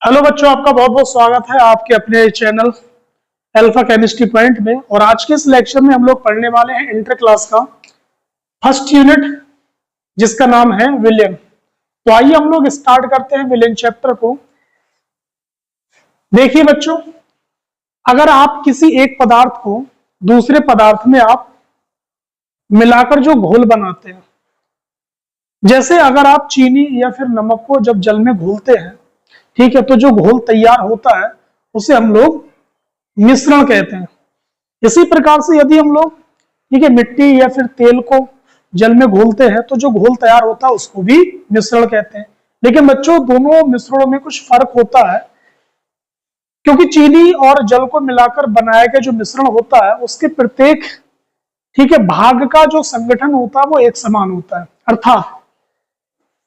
Hello बच्चों, आपका बहुत बहुत स्वागत है आपके अपने चैनल अल्फा केमिस्ट्री पॉइंट में। और आज के इस लेक्चर में हम लोग पढ़ने वाले हैं इंटर क्लास का फर्स्ट यूनिट, जिसका नाम है विलयन। तो आइए हम लोग स्टार्ट करते हैं विलयन चैप्टर को। देखिए बच्चों, अगर आप किसी एक पदार्थ को दूसरे पदार्थ में आप मिलाकर जो घोल बनाते हैं, जैसे अगर आप चीनी या फिर नमक को जब जल में घोलते हैं, ठीक है, तो जो घोल तैयार होता है उसे हम लोग मिश्रण कहते हैं। इसी प्रकार से यदि हम लोग, ठीक है, मिट्टी या फिर तेल को जल में घोलते हैं तो जो घोल तैयार होता है उसको भी मिश्रण कहते हैं। लेकिन बच्चों, दोनों मिश्रणों में कुछ फर्क होता है, क्योंकि चीनी और जल को मिलाकर बनाया गया जो मिश्रण होता है उसके प्रत्येक, ठीक है, भाग का जो संगठन होता है वो एक समान होता है। अर्थात,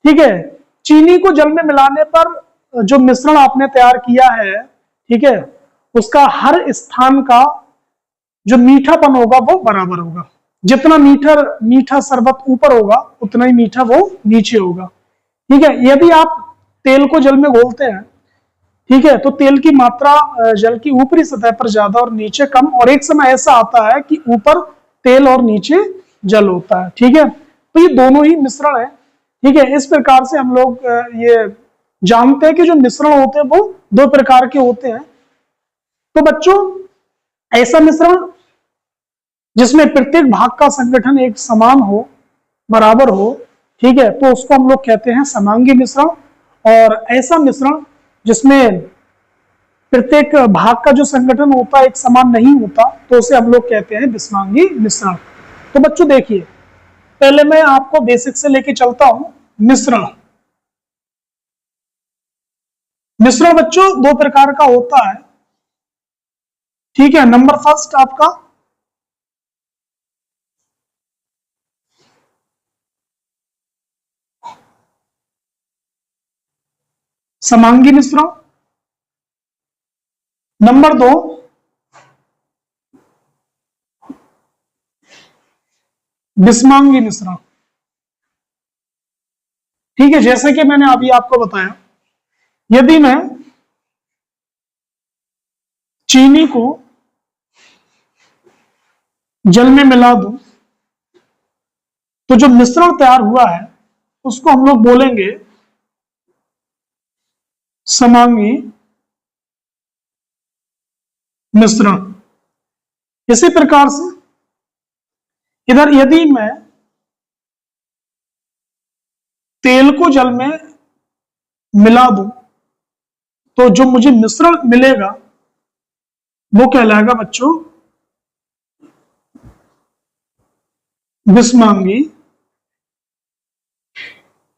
ठीक है, चीनी को जल में मिलाने पर जो मिश्रण आपने तैयार किया है, ठीक है, उसका हर स्थान का जो मीठापन होगा वो बराबर होगा। जितना मीठा शरबत ऊपर होगा उतना ही मीठा वो नीचे होगा। ठीक है, यदि आप तेल को जल में घोलते हैं, ठीक है, तो तेल की मात्रा जल की ऊपरी सतह पर ज्यादा और नीचे कम, और एक समय ऐसा आता है कि ऊपर तेल और नीचे जल होता है। ठीक है, तो ये दोनों ही मिश्रण है। ठीक है, इस प्रकार से हम लोग ये जानते हैं कि जो मिश्रण होते हैं वो दो प्रकार के होते हैं। तो बच्चों, ऐसा मिश्रण जिसमें प्रत्येक भाग का संगठन एक समान हो, बराबर हो, ठीक है, तो उसको हम लोग कहते हैं समांगी मिश्रण। और ऐसा मिश्रण जिसमें प्रत्येक भाग का जो संगठन होता है एक समान नहीं होता, तो उसे हम लोग कहते हैं विषमांगी मिश्रण। तो बच्चों देखिए, पहले मैं आपको बेसिक से लेके चलता हूं। मिश्रण मिश्रण बच्चों दो प्रकार का होता है। ठीक है, नंबर फर्स्ट आपका समांगी मिश्रण, नंबर दो विषमांगी मिश्रण। ठीक है, जैसे कि मैंने अभी आपको बताया, यदि मैं चीनी को जल में मिला दूं तो जो मिश्रण तैयार हुआ है उसको हम लोग बोलेंगे समांगी मिश्रण। इसी प्रकार से इधर यदि मैं तेल को जल में मिला दूं तो जो मुझे मिश्रण मिलेगा वो कहलाएगा बच्चों विषमांगी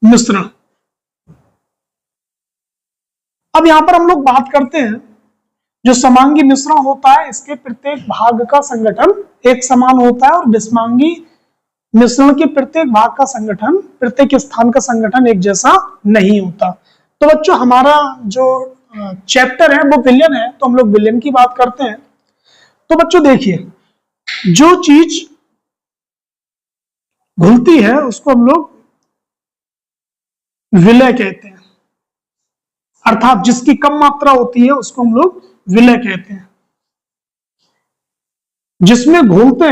मिश्रण। अब यहां पर हम लोग बात करते हैं, जो समांगी मिश्रण होता है इसके प्रत्येक भाग का संगठन एक समान होता है, और विषमांगी मिश्रण के प्रत्येक भाग का संगठन, प्रत्येक स्थान का संगठन एक जैसा नहीं होता। तो बच्चों, हमारा जो चैप्टर है वो विलयन है, तो हम लोग विलयन की बात करते हैं। तो बच्चों देखिए, जो चीज घुलती है उसको हम लोग विलय कहते हैं, अर्थात जिसकी कम मात्रा होती है उसको हम लोग विलय कहते हैं। जिसमें घुलते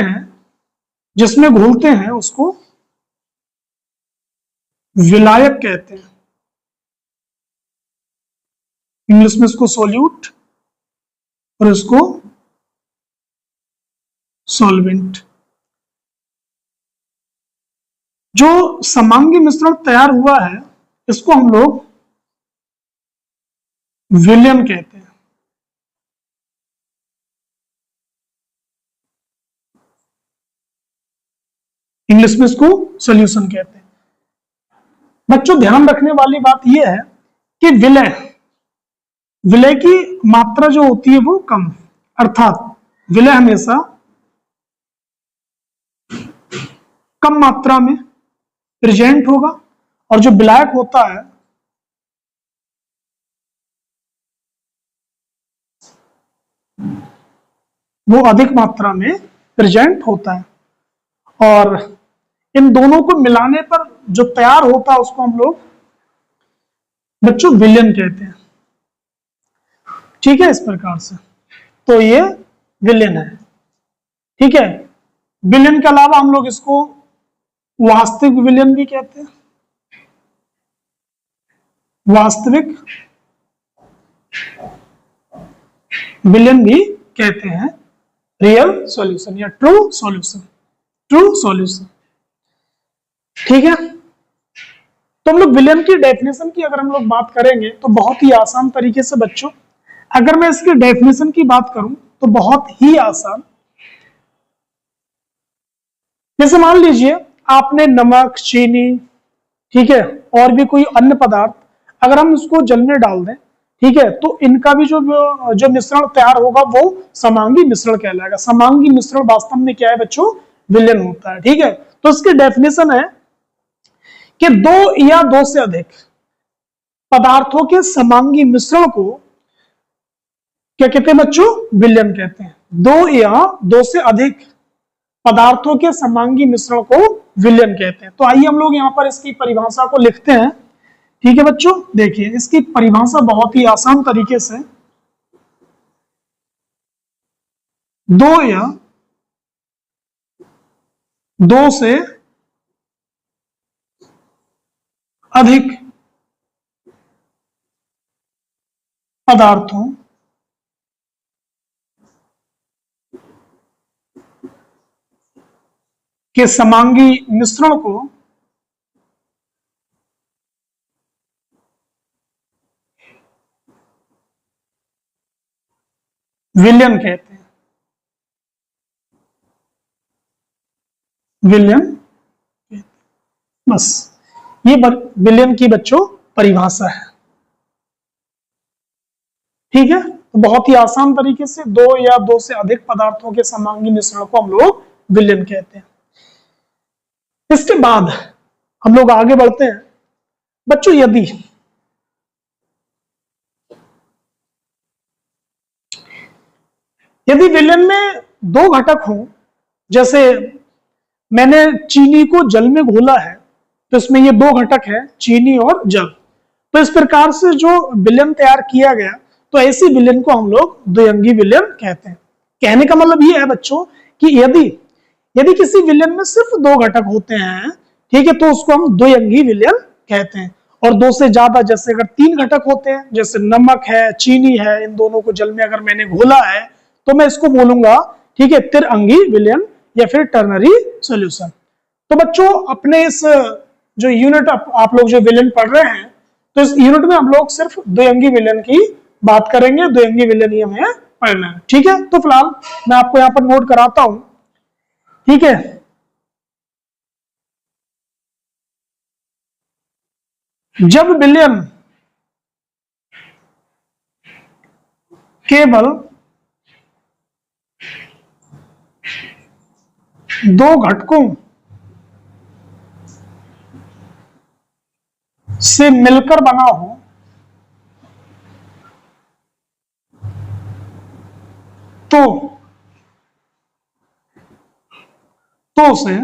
हैं उसको विलायक कहते हैं। इंग्लिश में इसको सोल्यूट और इसको सॉल्वेंट। जो समांगी मिश्रण तैयार हुआ है इसको हम लोग विलयन कहते हैं। इंग्लिश में इसको सॉल्यूशन कहते हैं। बच्चों, ध्यान रखने वाली बात यह है कि विलय की मात्रा जो होती है वो कम, अर्थात विलय हमेशा कम मात्रा में प्रेजेंट होगा, और जो विलायक होता है वो अधिक मात्रा में प्रेजेंट होता है। और इन दोनों को मिलाने पर जो तैयार होता है उसको हम लोग बच्चों विलयन कहते हैं। ठीक है, इस प्रकार से। तो ये विलेन है। ठीक है, विलेन के अलावा हम लोग इसको वास्तविक विलेन भी कहते हैं, वास्तविक विलेन भी कहते हैं, रियल सॉल्यूशन या ट्रू सॉल्यूशन, ट्रू सॉल्यूशन। ठीक है, तो हम लोग विलेन की डेफिनेशन की अगर हम लोग बात करेंगे तो बहुत ही आसान तरीके से बच्चों, अगर मैं इसकी डेफिनेशन की बात करूं तो बहुत ही आसान। जैसे मान लीजिए आपने नमक, चीनी, ठीक है, और भी कोई अन्य पदार्थ अगर हम उसको जल में डाल दें, ठीक है, तो इनका भी जो जो मिश्रण तैयार होगा वो समांगी मिश्रण कहलाएगा। समांगी मिश्रण वास्तव में क्या है बच्चों? विलेन होता है। ठीक है, तो इसकी डेफिनेशन है कि दो या दो से अधिक पदार्थों के समांगी मिश्रण को क्या कहते हैं बच्चों? विलेन कहते हैं। दो या दो से अधिक पदार्थों के समांगी मिश्रण को विलेन कहते हैं। तो आइए हम लोग यहां पर इसकी परिभाषा को लिखते हैं। ठीक है बच्चों, देखिए इसकी परिभाषा बहुत ही आसान तरीके से, दो या दो से अधिक पदार्थों के समांगी मिश्रण को विलेन कहते हैं। विलेन, बस ये विलेन की बच्चों परिभाषा है। ठीक है, तो बहुत ही आसान तरीके से दो या दो से अधिक पदार्थों के समांगी मिश्रण को हम लोग विलेन कहते हैं। इसके बाद हम लोग आगे बढ़ते हैं बच्चों। यदि विलेन में दो घटक हों, जैसे मैंने चीनी को जल में घोला है तो इसमें ये दो घटक है, चीनी और जल, तो इस प्रकार से जो विलेन तैयार किया गया तो ऐसी विलेन को हम लोग द्विअंगी विलेन कहते हैं। कहने का मतलब ये है बच्चों कि यदि यदि किसी विलेन में सिर्फ दो घटक होते हैं, ठीक है, तो उसको हम द्विअंगी विलेन कहते हैं। और दो से ज्यादा, जैसे अगर तीन घटक होते हैं, जैसे नमक है, चीनी है, इन दोनों को जल में अगर मैंने घोला है तो मैं इसको बोलूंगा, ठीक है, त्रिअंगी विलेन या फिर टर्नरी सॉल्यूशन। तो बच्चों अपने इस जो यूनिट आप लोग जो विलेन पढ़ रहे हैं, तो इस यूनिट में हम लोग सिर्फ द्विअंगी विलेन की बात करेंगे। द्विअंगी विलेन ही हमें पढ़ना है। ठीक है, तो फिलहाल मैं आपको यहां पर नोट कराता हूं। ठीक है, जब विलेन केवल दो घटकों से मिलकर बना हो तो उसे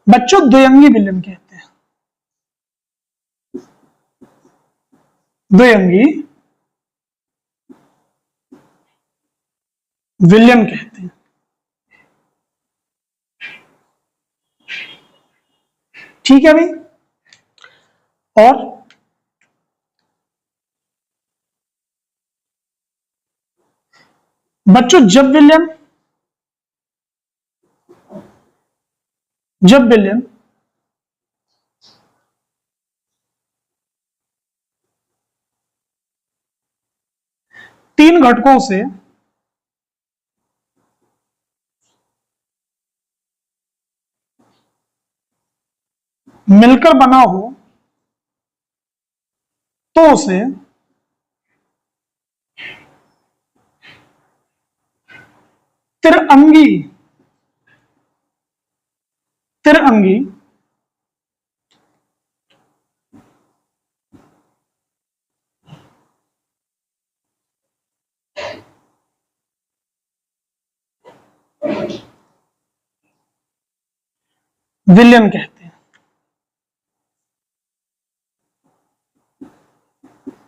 बच्चों द्विअंगी विलेन कहते हैं। द्विअंगी विलेन कहते हैं। ठीक है भाई, और बच्चों जब विलेन तीन घटकों से मिलकर बना हो तो उसे त्रिअंगी विलेन कहते हैं।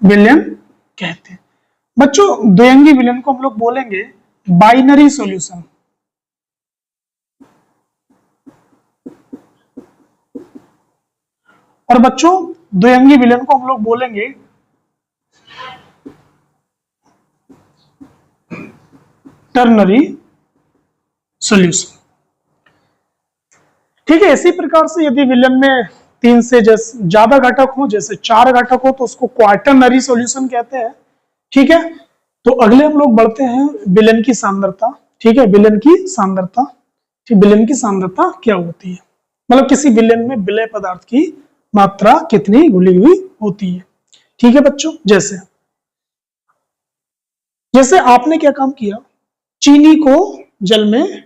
विलेन कहते हैं। बच्चों द्विअंगी विलयन को हम लोग बोलेंगे बाइनरी सॉल्यूशन। और बच्चों द्विअंगी विलयन को हम लोग बोलेंगे टर्नरी सॉल्यूशन। ठीक है, इसी प्रकार से यदि विलयन में 3 से ज्यादा घटक हो, जैसे 4 घटक हो, तो उसको क्वार्टरनरी सॉल्यूशन कहते हैं। ठीक है, तो अगले हम लोग बढ़ते हैं विलयन की सांद्रता। ठीक है, विलयन की सांद्रता। ठीक, विलयन की सांद्रता क्या होती है, मतलब किसी विलयन में विलय पदार्थ की मात्रा कितनी घुली हुई होती है। ठीक है बच्चों, जैसे जैसे आपने क्या काम किया, चीनी को जल में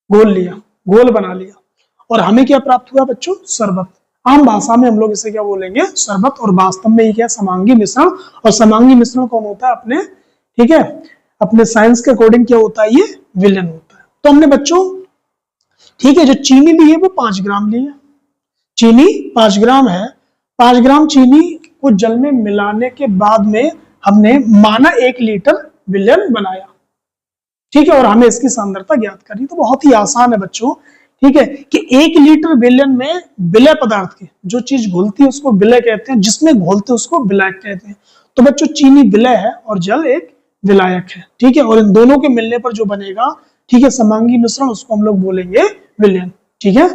घोल लिया, घोल बना लिया, और हमें क्या प्राप्त हुआ बच्चों, शरबत। आम भाषा में हम लोग इसे क्या बोलेंगे, शरबत। और वास्तव में ये क्या, समांगी मिश्रण। और समांगी मिश्रण कौन होता है अपने, ठीक है, अपने साइंस के अकॉर्डिंग क्या होता है, ये विलयन होता है। तो हमने बच्चों, ठीक है, जो चीनी ली है वो 5 ग्राम ली है, चीनी 5 ग्राम है। 5 ग्राम चीनी को जल में मिलाने के बाद में हमने माना 1 लीटर विलयन बनाया। ठीक है, और हमें इसकी सांद्रता ज्ञात करनी। तो बहुत ही आसान है बच्चों, ठीक है, कि 1 लीटर विलयन में विलय पदार्थ की जो चीज घुलती है उसको विलय कहते हैं, जिसमें घुलते हैं उसको विलायक कहते हैं। तो बच्चों चीनी विलय है और जल एक विलायक है। ठीक है, और इन दोनों के मिलने पर जो बनेगा, ठीक है, समांगी मिश्रण, उसको हम लोग बोलेंगे विलयन। ठीक है,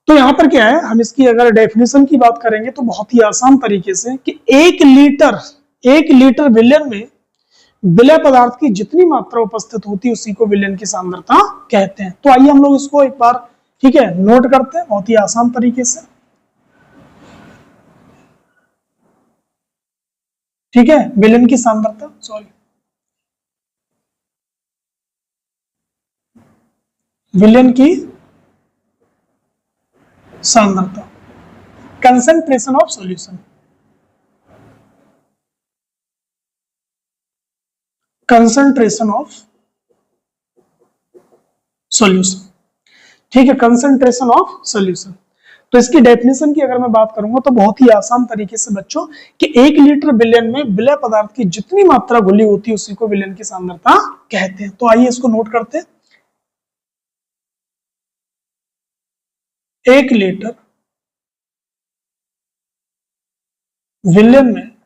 तो यहां पर क्या है, हम इसकी अगर डेफिनेशन की बात करेंगे तो बहुत ही आसान तरीके से कि 1 लीटर विलयन में विलय पदार्थ की जितनी मात्रा उपस्थित होती है उसी को विलयन की सांद्रता कहते हैं। तो आइए हम लोग इसको एक बार, ठीक है, नोट करते हैं बहुत ही आसान तरीके से। ठीक है, विलयन की सांद्रता, सॉरी, विलयन की सांद्रता, concentration of solution, concentration of solution. ठीक है, कंसंट्रेशन ऑफ सॉल्यूशन। तो इसकी डेफिनेशन की अगर मैं बात करूंगा तो बहुत ही आसान तरीके से बच्चों, कि 1 लीटर विलयन में विलय पदार्थ की जितनी मात्रा घुली होती है उसी को विलयन की सांद्रता कहते हैं। तो आइए इसको नोट करते हैं। 1 लीटर विलयन में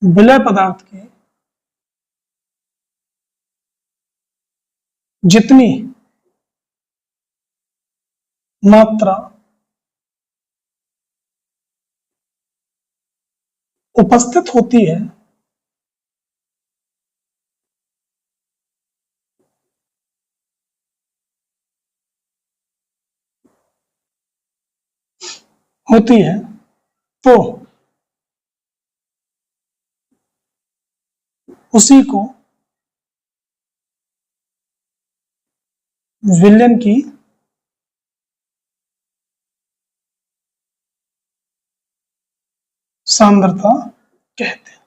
विलय पदार्थ की जितनी मात्रा उपस्थित होती है तो उसी को विलयन की सांद्रता कहते हैं।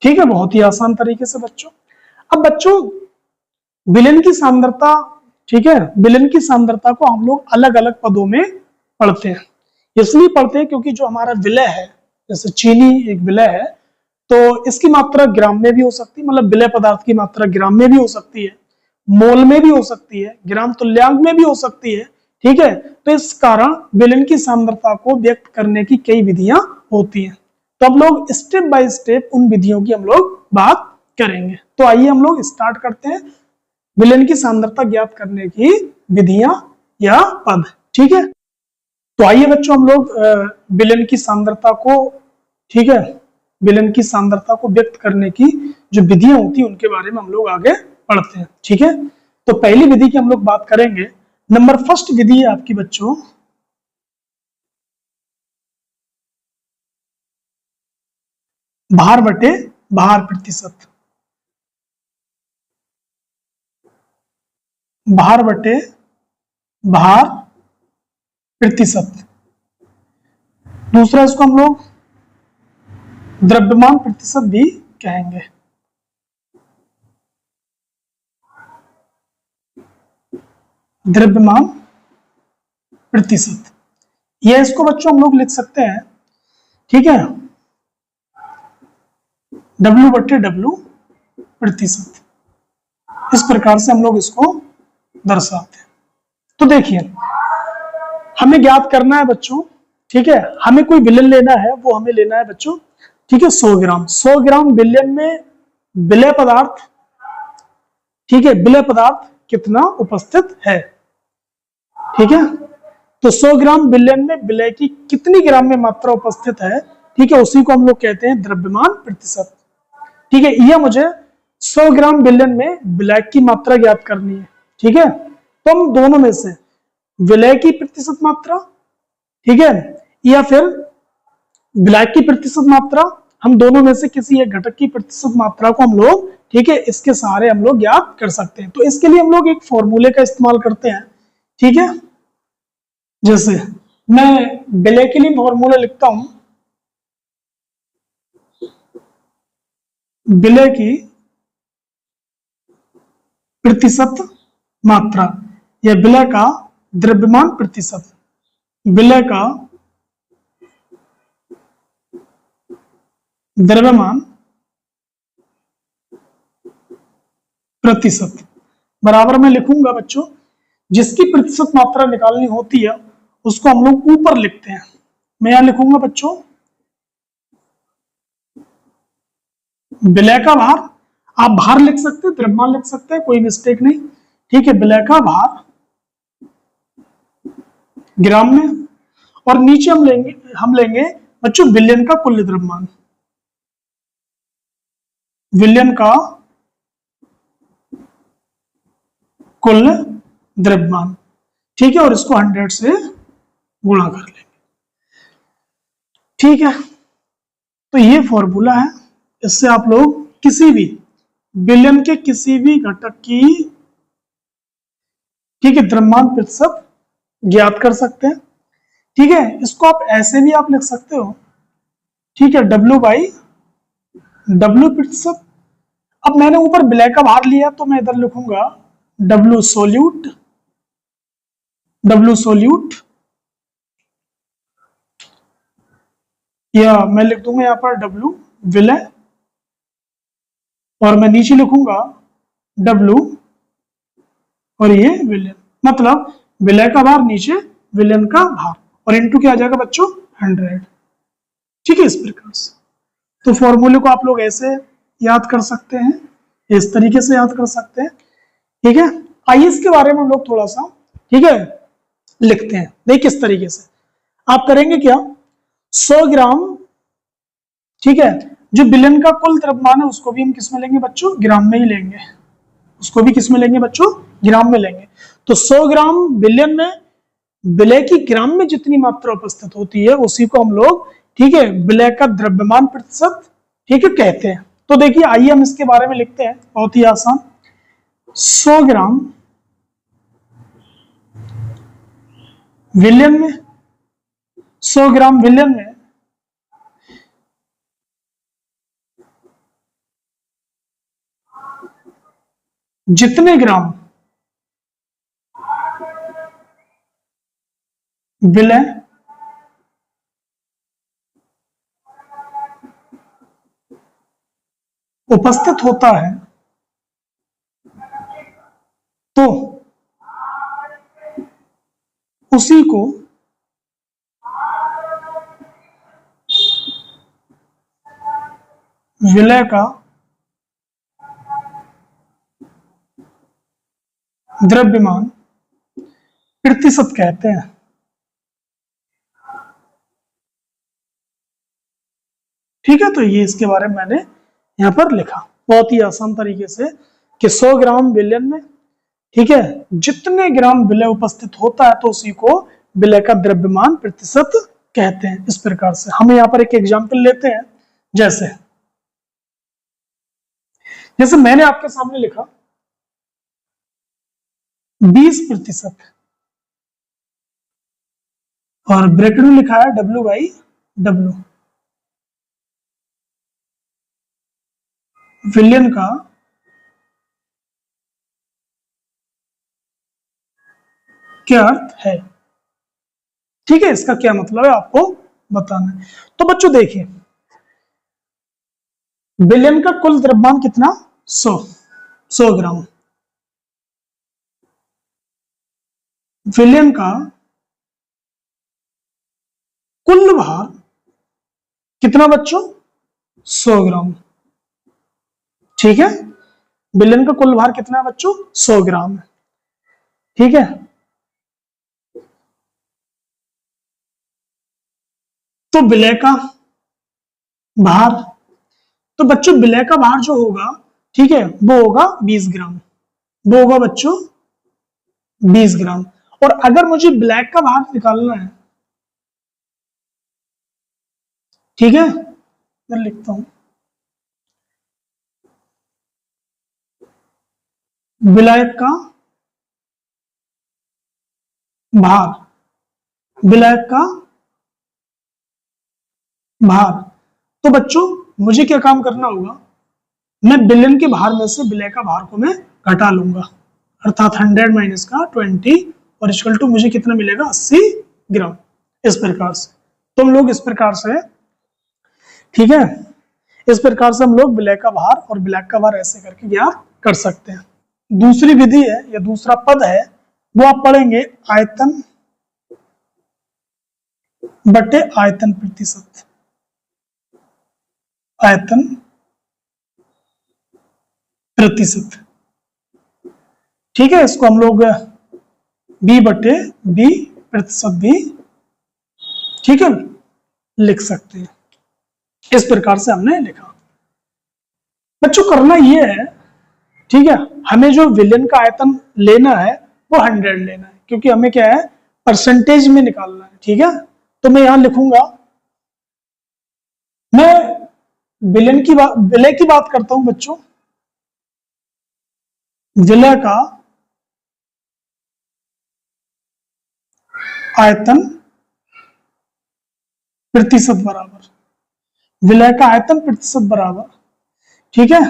ठीक है, बहुत ही आसान तरीके से बच्चों। अब बच्चों विलयन की सांद्रता, ठीक है, विलयन की सांद्रता को हम लोग अलग अलग पदों में पढ़ते हैं। इसलिए पढ़ते हैं क्योंकि जो हमारा विलय है, जैसे चीनी एक विलय है, तो इसकी मात्रा ग्राम में भी हो सकती है, मतलब विलय पदार्थ की मात्रा ग्राम में भी हो सकती है, मोल में भी हो सकती है, ग्राम तुल्यांक में भी हो सकती है। ठीक है, तो इस कारण विलयन की सांद्रता को व्यक्त करने की कई विधियां होती हैं। तो अब लोग स्टेप बाय स्टेप उन विधियों की हम लोग बात करेंगे। तो आइए हम लोग स्टार्ट करते हैं विलयन की सांद्रता ज्ञात करने की विधियां या पद। ठीक है, तो आइए बच्चों हम लोग विलयन की सांद्रता को, ठीक है, विलयन की सांद्रता को व्यक्त करने की जो विधियां होती है उनके बारे में हम लोग आगे पढ़ते हैं। ठीक है, तो पहली विधि की हम लोग बात करेंगे। नंबर फर्स्ट विधि है आपकी बच्चों भार बटे भार प्रतिशत। भार बटे भार प्रतिशत। दूसरा इसको हम लोग द्रव्यमान प्रतिशत भी कहेंगे। द्रव्यमान प्रतिशत, या इसको बच्चों हम लोग लिख सकते हैं, ठीक है, W/W प्रतिशत। इस प्रकार से हम लोग इसको दर्शाते हैं। तो देखिए, हमें ज्ञात करना है बच्चों, ठीक है, हमें कोई विलेन लेना है, वो हमें लेना है बच्चों, ठीक है, 100 ग्राम। 100 ग्राम विलेन में विलय पदार्थ, ठीक है, विलय पदार्थ कितना उपस्थित है, ठीक है। तो 100 ग्राम विलेन में विलय की कितनी ग्राम में मात्रा उपस्थित है, ठीक है, उसी को हम लोग कहते हैं द्रव्यमान प्रतिशत, ठीक है। यह मुझे 100 ग्राम विलेन में विलय की मात्रा ज्ञात करनी है, ठीक है। तो हम दोनों में से विलय की प्रतिशत मात्रा, ठीक है, या फिर विलय की प्रतिशत मात्रा, हम दोनों में से किसी एक घटक की प्रतिशत मात्रा को हम लोग, ठीक है, इसके सहारे हम लोग ज्ञात कर सकते हैं। तो इसके लिए हम लोग एक फॉर्मूले का इस्तेमाल करते हैं, ठीक है। जैसे मैं विलय के लिए फॉर्मूला लिखता हूं, विलय की प्रतिशत मात्रा या विलय का द्रव्यमान प्रतिशत, विलय का द्रव्यमान प्रतिशत बराबर में लिखूंगा बच्चों, जिसकी प्रतिशत मात्रा निकालनी होती है उसको हम लोग ऊपर लिखते हैं। मैं यहां लिखूंगा बच्चों विलय का भार, आप भार लिख सकते हैं, द्रव्यमान लिख सकते हैं, कोई मिस्टेक नहीं, ठीक है। विलय का भार ग्राम में, और नीचे हम लेंगे बच्चों विलयन का कुल द्रव्यमान, विलयन का कुल द्रव्यमान, ठीक है, और इसको 100 से गुणा कर लेंगे, ठीक है। तो ये फॉर्मूला है, इससे आप लोग किसी भी विलयन के किसी भी घटक की, ठीक है, द्रव्यमान प्रतिशत ज्ञात कर सकते हैं, ठीक है। इसको आप ऐसे भी आप लिख सकते हो, ठीक है, W/W प्रतिशत। अब मैंने ऊपर विलय का भार लिया तो मैं इधर लिखूंगा W सोल्यूट, या मैं लिख दूंगा यहां पर W विलय, और मैं नीचे लिखूंगा W और ये विलयन, मतलब विलय का भार नीचे विलयन का भार, और इनटू क्या आ जाएगा बच्चों 100, ठीक है, इस प्रकार से। तो फॉर्मूले को आप लोग ऐसे याद कर सकते हैं, इस तरीके से याद कर सकते हैं, ठीक है। आइए इसके बारे में हम लोग थोड़ा सा, ठीक है, लिखते हैं। देखिए किस तरीके से आप करेंगे क्या, 100 ग्राम, ठीक है, जो विलयन का कुल द्रव्यमान है उसको भी हम किस में लेंगे बच्चों, ग्राम में ही लेंगे, उसको भी किस में लेंगे बच्चों, ग्राम में लेंगे। तो 100 ग्राम विलयन में विलय की ग्राम में जितनी मात्रा उपस्थित होती है उसी को हम लोग, ठीक है, विलय का द्रव्यमान प्रतिशत, ठीक है, कहते हैं। तो देखिए आइए हम इसके बारे में लिखते हैं, बहुत ही आसान। 100 ग्राम विलयन में, 100 ग्राम विलयन में जितने ग्राम विलय उपस्थित होता है तो उसी को विलय का द्रव्यमान प्रतिशत कहते हैं, ठीक है। तो ये इसके बारे में मैंने यहां पर लिखा बहुत ही आसान तरीके से कि 100 ग्राम विलयन में, ठीक है, जितने ग्राम विलय उपस्थित होता है तो उसी को विलय का द्रव्यमान प्रतिशत कहते हैं। इस प्रकार से हम यहाँ पर एक एग्जाम्पल लेते हैं, जैसे जैसे मैंने आपके सामने लिखा 20%, और ब्रैकेट में लिखा है W/W, विलयन का क्या अर्थ है, ठीक है, इसका क्या मतलब है आपको बताना है। तो बच्चों देखिए, बिलियन का कुल द्रव्यमान कितना, 100 ग्राम। विलियन का कुल भार कितना बच्चों, 100 ग्राम। ठीक है, बिलियन का कुल भार कितना है बच्चों, 100 ग्राम है। ठीक है, तो विलय का भार, तो बच्चों विलय का भार जो होगा, ठीक है, वो होगा 20 ग्राम। वो होगा बच्चों 20 ग्राम। और अगर मुझे ब्लैक का भार निकालना है, ठीक है, मैं लिखता हूं, विलायक का भार, विलायक का भार, तो बच्चों मुझे क्या काम करना होगा, मैं बिलियन के भार में से विलय का भार को मैं घटा लूंगा, अर्थात 100 माइनस का 20 और इक्वल टू मुझे कितना मिलेगा, 80 ग्राम। इस प्रकार से तो हम लोग इस प्रकार से, ठीक है, इस प्रकार से हम लोग विलय का भार और ब्लैक का भार ऐसे करके ज्ञात कर सकते हैं। दूसरी विधि है या दूसरा पद है, वो आप पढ़ेंगे आयतन बटे आयतन प्रतिशत। आयतन प्रतिशत, ठीक है, इसको हम लोग बी बटे बी प्रतिशत भी, ठीक है, लिख सकते हैं। इस प्रकार से हमने लिखा। बच्चों करना ये है, ठीक है, हमें जो विलयन का आयतन लेना है वो 100 लेना है, क्योंकि हमें क्या है, परसेंटेज में निकालना है। ठीक है, तो मैं यहां लिखूंगा, मैं विलय की बात करता हूं बच्चों, विलय का आयतन प्रतिशत बराबर, विलय का आयतन प्रतिशत बराबर, ठीक है,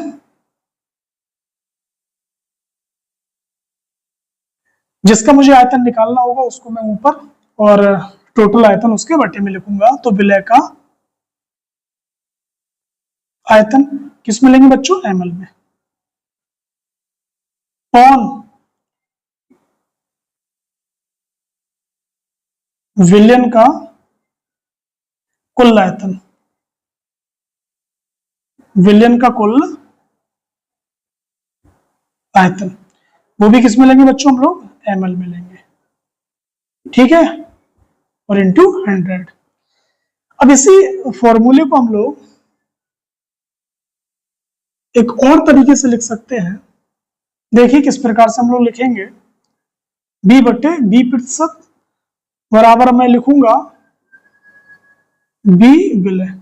जिसका मुझे आयतन निकालना होगा उसको मैं ऊपर और टोटल आयतन उसके बटे में लिखूंगा। तो विलय का आयतन किस में लेंगे बच्चों, एमएल में, ऑन विलयन का कुल आयतन, विलयन का कुल आयतन, वो भी किस में लेंगे बच्चों, हम लोग एमएल में लेंगे। ठीक है, और इंटू 100। अब इसी फॉर्मूले को हम लोग एक और तरीके से लिख सकते हैं। देखिए किस प्रकार से हम लोग लिखेंगे, बी बटे बी प्रतिशत बराबर मैं लिखूंगा बी विलय,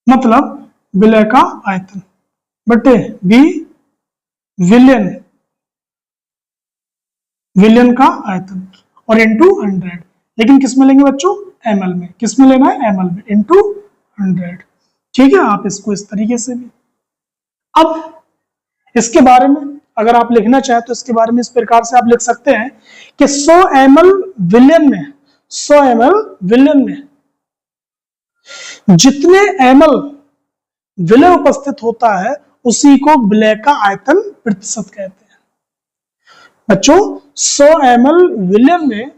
मतलब विलय का आयतन बटे बी विलयन, विलयन का आयतन, और इंटू 100। लेकिन किस में लेंगे बच्चों, एमएल में। किस में लेना है, एमएल में, इंटू 100। ठीक है, आप इसको इस तरीके से भी, अब इसके बारे में अगर आप लिखना चाहें तो इसके बारे में इस प्रकार से आप लिख सकते हैं कि 100 ml विलयन में, 100 ml विलयन में जितने ml विलय उपस्थित होता है उसी को विलय का आयतन प्रतिशत कहते हैं। बच्चों 100 ml विलयन में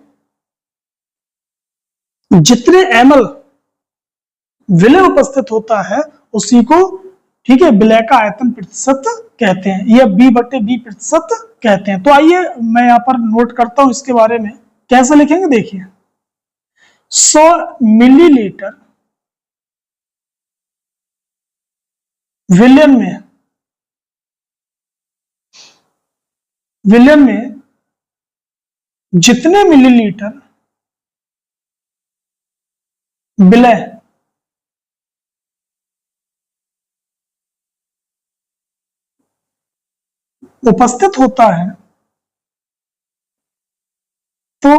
जितने ml विलय उपस्थित होता है उसी को, ठीक है, विलय का आयतन प्रतिशत कहते हैं, या बी बटे बी प्रतिशत कहते हैं। तो आइए मैं यहां पर नोट करता हूं इसके बारे में, कैसे लिखेंगे देखिए, 100 मिलीलीटर विलयन में, विलयन में जितने मिलीलीटर विलय उपस्थित होता है तो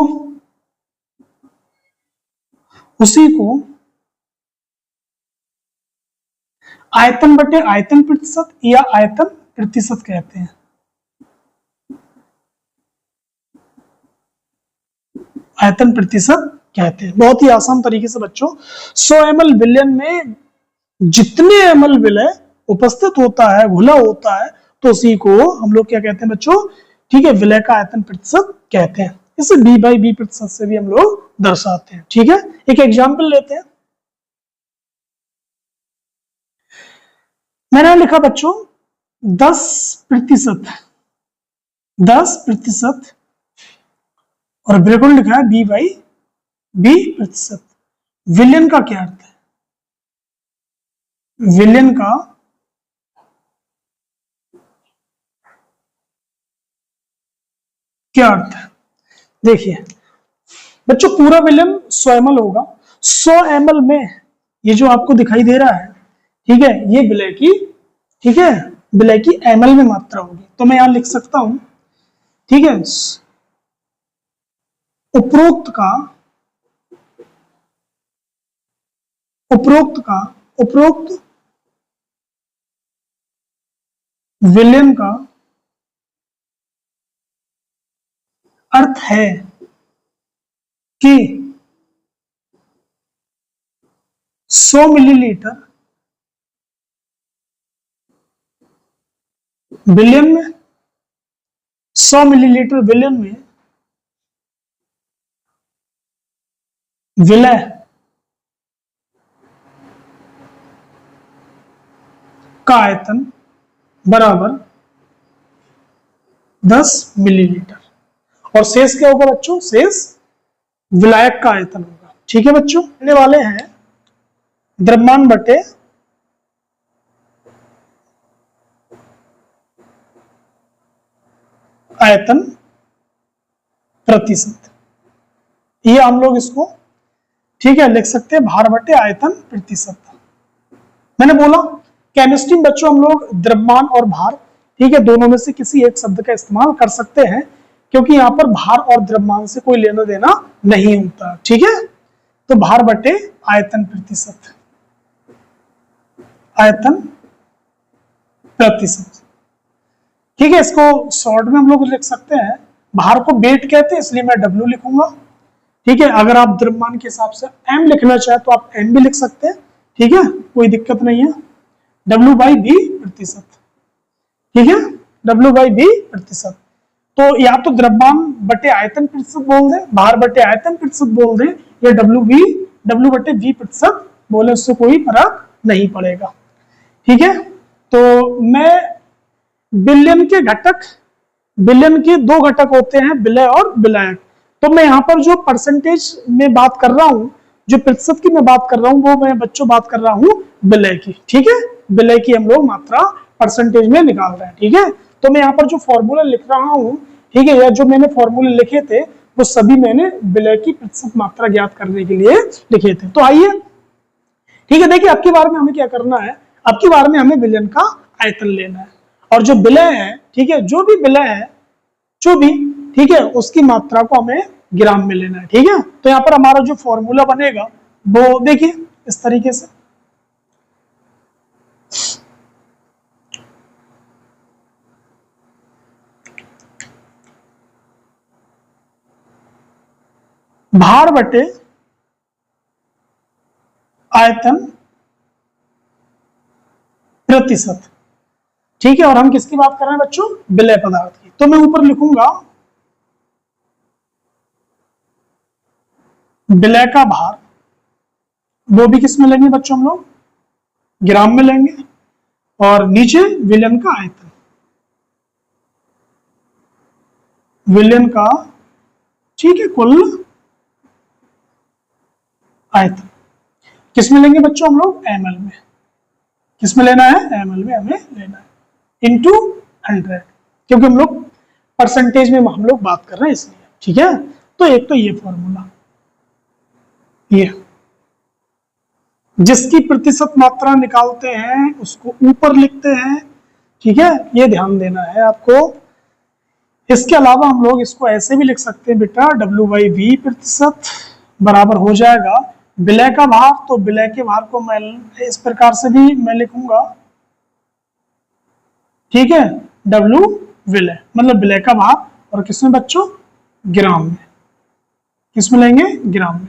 उसी को आयतन बटे आयतन प्रतिशत या आयतन प्रतिशत कहते हैं। आयतन प्रतिशत कहते हैं। बहुत ही आसान तरीके से बच्चों, 100 ml विलयन में जितने ml विलय उपस्थित होता है, घुला होता है, तो उसी को हम लोग क्या कहते हैं बच्चों, ठीक है, विलय का आयतन प्रतिशत कहते हैं। इसे B/B प्रतिशत से भी हम लोग दर्शाते हैं। ठीक है, एक एग्जाम्पल लेते हैं। मैंने लिखा बच्चों 10%, 10% और ब्रैकेट में लिखा है B/B प्रतिशत। विलयन का क्या अर्थ है? विलयन का क्या अर्थ है? देखिए बच्चों, पूरा विलयन 100 ml होगा। 100 ml में ये जो आपको दिखाई दे रहा है, ठीक है, ये विलय की, ठीक है, विलय की ml में मात्रा होगी। तो मैं यहां लिख सकता हूं, ठीक है, उपरोक्त विलयन का अर्थ है कि 100 मिलीलीटर विलयन में, 100 मिलीलीटर विलयन में विलय का आयतन बराबर 10 मिलीलीटर। और शेष क्या होगा बच्चों? शेष विलायक का आयतन होगा। ठीक है बच्चों, लेने वाले हैं द्रव्यमान बटे आयतन प्रतिशत। ये हम लोग इसको, ठीक है, लिख सकते हैं भार बटे आयतन प्रतिशत। मैंने बोला केमिस्ट्री में बच्चों हम लोग द्रव्यमान और भार, ठीक है, दोनों में से किसी एक शब्द का इस्तेमाल कर सकते हैं, क्योंकि यहाँ पर भार और द्रव्यमान से कोई लेना देना नहीं होता। ठीक है, तो भार बटे आयतन प्रतिशत, आयतन प्रतिशत। ठीक है, इसको शॉर्ट में हम लोग लिख सकते हैं, भार को वेट कहते हैं इसलिए मैं W लिखूंगा। ठीक है, अगर आप द्रव्यमान के हिसाब से M लिखना चाहे तो आप M भी लिख सकते हैं। ठीक है, कोई दिक्कत नहीं है। W/B प्रतिशत, ठीक है, W/B प्रतिशत। तो या तो द्रव्यमान बटे आयतन प्रतिशत बोल दें, भार बटे आयतन प्रतिशत बोल दें, या W/V प्रतिशत बोले, उससे कोई फर्क नहीं पड़ेगा। ठीक है, तो मैं विलयन के घटक, विलयन के दो घटक होते हैं, विलय और विलायक। तो मैं यहाँ पर जो परसेंटेज में बात कर रहा हूँ, जो प्रतिशत की मैं बात कर रहा हूँ, वो मैं बच्चों बात कर रहा हूँ विलय की। ठीक है, विलय की हम लोग मात्रा परसेंटेज में निकाल रहे हैं। ठीक है, तो मैं यहाँ पर जो फॉर्मूला लिख रहा हूँ, ठीक है, या जो मैंने फॉर्मूले लिखे थे वो सभी मैंने विलय की प्रतिशत मात्रा ज्ञात करने के लिए लिखे थे। तो आइए, ठीक है, देखिए अब की बार में हमें क्या करना है, अब की बार में हमें विलयन का आयतन लेना है, और जो विलय है, ठीक है, जो भी विलय है, जो भी, ठीक है, उसकी मात्रा को हमें ग्राम में लेना है। ठीक है, तो यहाँ पर हमारा जो फॉर्मूला बनेगा वो देखिए इस तरीके से, भार बटे आयतन प्रतिशत। ठीक है, और हम किसकी बात कर रहे हैं बच्चों? विलय पदार्थ की। तो मैं ऊपर लिखूंगा विलय का भार, वो भी किस में लेंगे बच्चों? हम लोग ग्राम में लेंगे, और नीचे विलयन का आयतन, विलयन का, ठीक है, कुल आयतन किस में लेंगे बच्चों? हम लोग ml में। किस में लेना है? ml में हमें लेना है, इंटू 100, क्योंकि हम लोग परसेंटेज में हम लोग बात कर रहे हैं इसलिए। ठीक है, तो एक तो ये फॉर्मूला, ये जिसकी प्रतिशत मात्रा निकालते हैं उसको ऊपर लिखते हैं। ठीक है, ये ध्यान देना है आपको। इसके अलावा हम लोग इसको ऐसे भी लिख सकते हैं बेटा, W/V प्रतिशत बराबर हो जाएगा विलय का भार। तो विलय के भार को मैं इस प्रकार से भी मैं लिखूंगा, ठीक है, W विलय, मतलब विलय का भार, और किसमें बच्चों? ग्राम में। किसमें लेंगे? ग्राम में।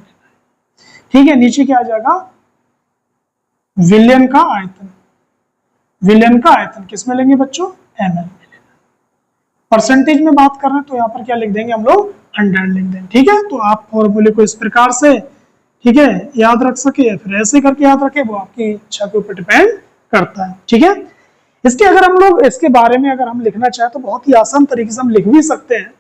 ठीक है, नीचे क्या आ जाएगा, विलयन का आयतन। विलयन का आयतन किस में लेंगे बच्चों, ml। परसेंटेज में बात कर रहे हैं तो यहाँ पर क्या लिख देंगे हम लोग, 100 लिख देंगे। ठीक है, तो आप फॉर्मूले को इस प्रकार से, ठीक है, याद रख सके या फिर ऐसे करके याद रखे, वो आपकी इच्छा के ऊपर डिपेंड करता है। ठीक है, इसके अगर हम लोग इसके बारे में अगर हम लिखना चाहें तो बहुत ही आसान तरीके से हम लिख भी सकते हैं।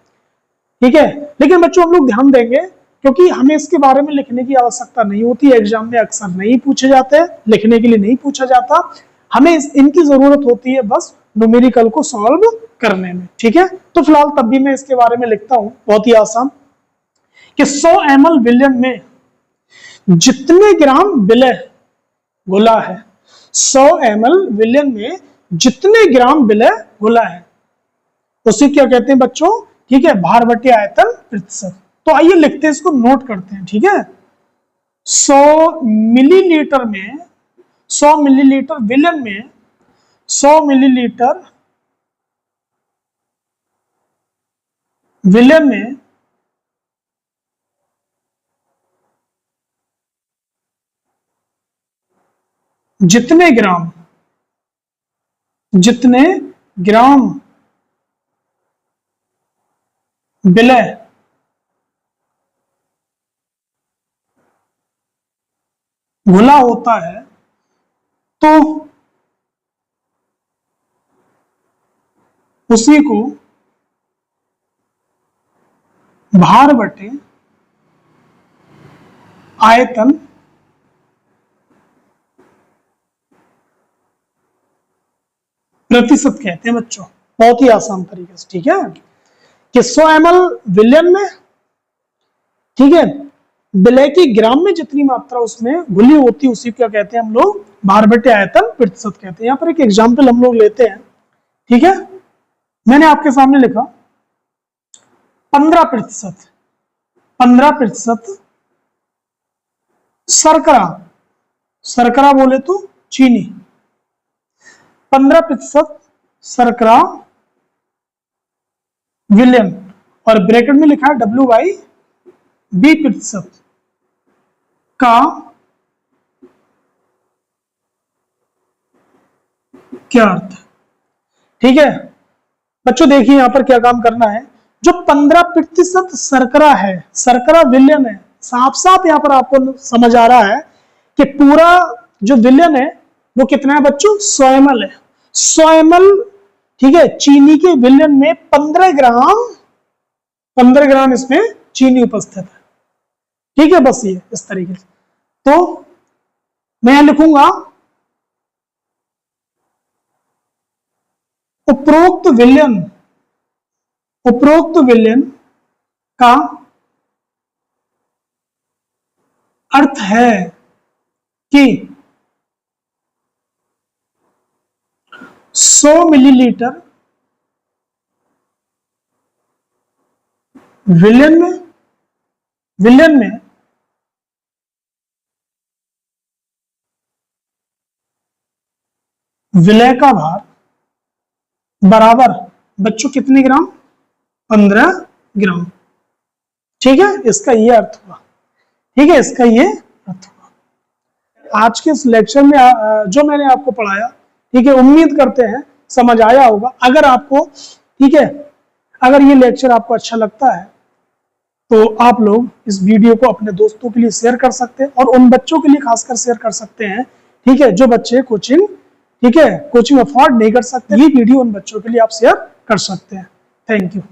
ठीक है, लेकिन बच्चों हम लोग ध्यान देंगे क्योंकि हमें इसके बारे में लिखने की आवश्यकता नहीं होती, एग्जाम में अक्सर नहीं पूछे जाते, लिखने के लिए नहीं पूछा जाता, हमें इनकी जरूरत होती है बस न्यूमेरिकल को सॉल्व करने में। ठीक है, तो फिलहाल तब भी मैं इसके बारे में लिखता हूं, बहुत ही आसान, कि 100 ml विलयन में जितने ग्राम विलय घुला है, 100 ml विलयन में जितने ग्राम विलय घुला है उसे क्या कहते हैं बच्चों, ठीक है, भार बटे आयतन प्रतिशत। तो आइए लिखते हैं, इसको नोट करते हैं। ठीक है, 100 मिलीलीटर में, 100 मिलीलीटर विलयन में 100 मिलीलीटर विलयन में जितने ग्राम विलय घुला होता है तो उसी को भार बटे आयतन प्रतिशत कहते हैं बच्चों, बहुत ही आसान तरीके से। ठीक है, कि 100 ml विलयन में, ठीक है, विलय की ग्राम में जितनी मात्रा उसमें घुली होती है उसी को क्या कहते हैं हम लोग, भार बटे आयतन प्रतिशत कहते हैं। यहाँ पर एक एग्जाम्पल हम लोग लेते हैं। ठीक है, मैंने आपके सामने लिखा 15%, 15% शर्करा, शर्करा बोले तो चीनी, 15% शर्करा विलयन, और ब्रैकेट में लिखा है W/B% का क्या अर्थ है। ठीक है बच्चों, देखिए यहां पर क्या काम करना है, जो 15% शर्करा है, शर्करा विलयन है, साफ साफ यहां पर आपको समझ आ रहा है कि पूरा जो विलयन है वो कितना है बच्चों, 100 ml है। 100 ml, ठीक है, चीनी के विलयन में 15 ग्राम इसमें चीनी उपस्थित है। ठीक है, बस ये इस तरीके से। तो मैं यहां लिखूंगा उपरोक्त विलयन का अर्थ है कि 100 मिलीलीटर विलयन में विलय का भार बराबर बच्चों कितने ग्राम, 15 ग्राम। ठीक है, इसका ये अर्थ हुआ। ठीक है, इसका ये अर्थ हुआ। आज के इस लेक्चर में जो मैंने आपको पढ़ाया, ठीक है, उम्मीद करते हैं समझ आया होगा। अगर आपको, ठीक है, अगर ये लेक्चर आपको अच्छा लगता है तो आप लोग इस वीडियो को अपने दोस्तों के लिए शेयर कर सकते हैं, और उन बच्चों के लिए खासकर शेयर कर सकते हैं, ठीक है, जो बच्चे कोचिंग, ठीक है, कोचिंग अफोर्ड नहीं कर सकते। ये वीडियो उन बच्चों के लिए आप शेयर कर सकते हैं। Thank you.